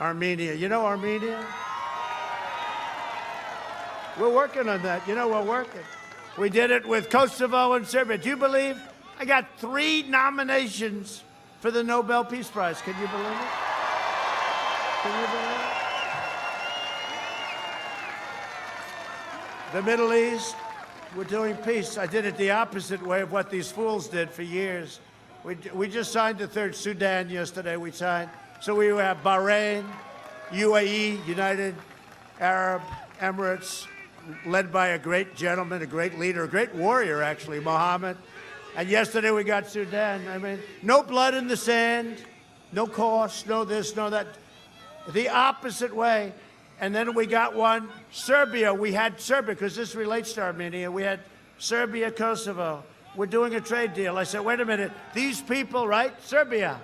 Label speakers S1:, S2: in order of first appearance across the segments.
S1: Armenia. You know Armenia? We're working on that. You know, we're working. We did it with Kosovo and Serbia. Do you believe I got 3 nominations for the Nobel Peace Prize? Can you believe it? Can you believe it? The Middle East, we're doing peace. I did it the opposite way of what these fools did for years. We just signed the 3rd Sudan yesterday. We signed. So we have Bahrain, UAE, United Arab Emirates, led by a great gentleman, a great leader, a great warrior, actually, Mohammed. And yesterday we got Sudan. I mean, no blood in the sand, no cost, no this, no that. The opposite way. And then we got one, Serbia. We had Serbia, because this relates to Armenia. We had Serbia, Kosovo. We're doing a trade deal. I said, wait a minute. These people, right? Serbia.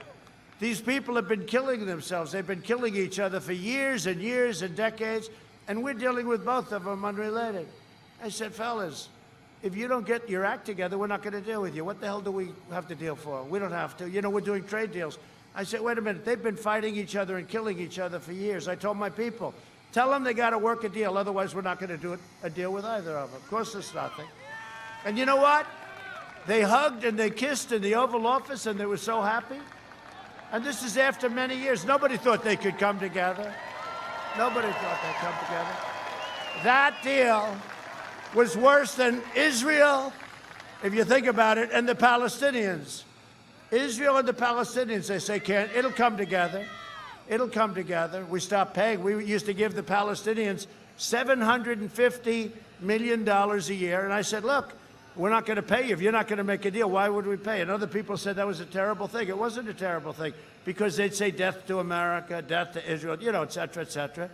S1: These people have been killing themselves. They've been killing each other for years and years and decades. And we're dealing with both of them unrelated. I said, fellas, if you don't get your act together, we're not going to deal with you. What the hell do we have to deal for? We don't have to. You know, we're doing trade deals. I said, wait a minute. They've been fighting each other and killing each other for years. I told my people, tell them they got to work a deal. Otherwise, we're not going to do a deal with either of them. Of course, there's nothing. And you know what? They hugged and they kissed in the Oval Office, and they were so happy. And this is after many years. Nobody thought they could come together. Nobody thought they'd come together. That deal was worse than Israel, if you think about it, and the Palestinians. Israel and the Palestinians, they say, it'll come together. It'll come together. We stopped paying. We used to give the Palestinians $750 million a year. And I said, look, we're not going to pay you if you're not going to make a deal. Why would we pay? And other people said that was a terrible thing. It wasn't a terrible thing, because they'd say death to America, death to Israel, you know, et cetera, et cetera.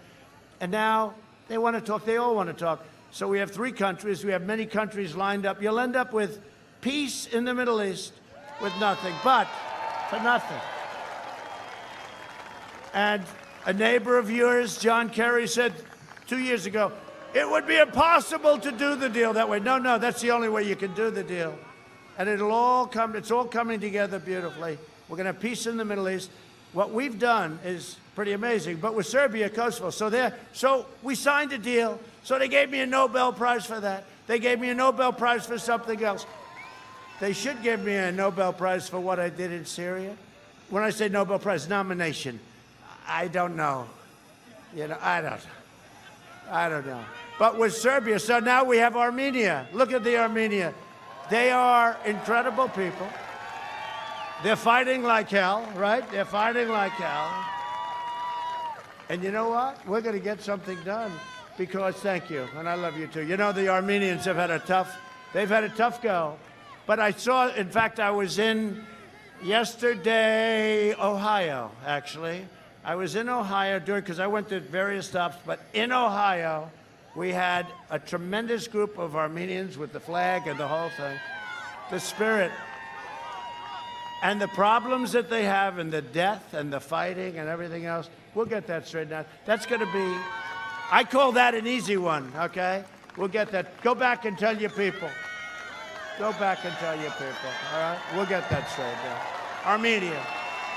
S1: And now they want to talk. They all want to talk. So we have 3 countries. We have many countries lined up. You'll end up with peace in the Middle East with nothing, but for nothing. And a neighbor of yours, John Kerry, said 2 years ago, it would be impossible to do the deal that way. No, that's the only way you can do the deal. And it'll all come, it's all coming together beautifully. We're going to have peace in the Middle East. What we've done is pretty amazing. But with Serbia, Kosovo, so we signed a deal. So they gave me a Nobel Prize for that. They gave me a Nobel Prize for something else. They should give me a Nobel Prize for what I did in Syria. When I say Nobel Prize, nomination, I don't know. You know, I don't know. But with Serbia, so now we have Armenia. Look at the Armenia. They are incredible people. They're fighting like hell, right? They're fighting like hell. And you know what? We're going to get something done because, thank you, and I love you too. You know, the Armenians have had a tough go. But I saw, in fact, I was in yesterday, Ohio, actually. I was in Ohio because I went to various stops, but in Ohio, we had a tremendous group of Armenians with the flag and the whole thing. The spirit. And the problems that they have and the death and the fighting and everything else, we'll get that straightened out. That's going to be, I call that an easy one, okay? We'll get that. Go back and tell your people. Go back and tell your people, all right? We'll get that straightened out. Armenia.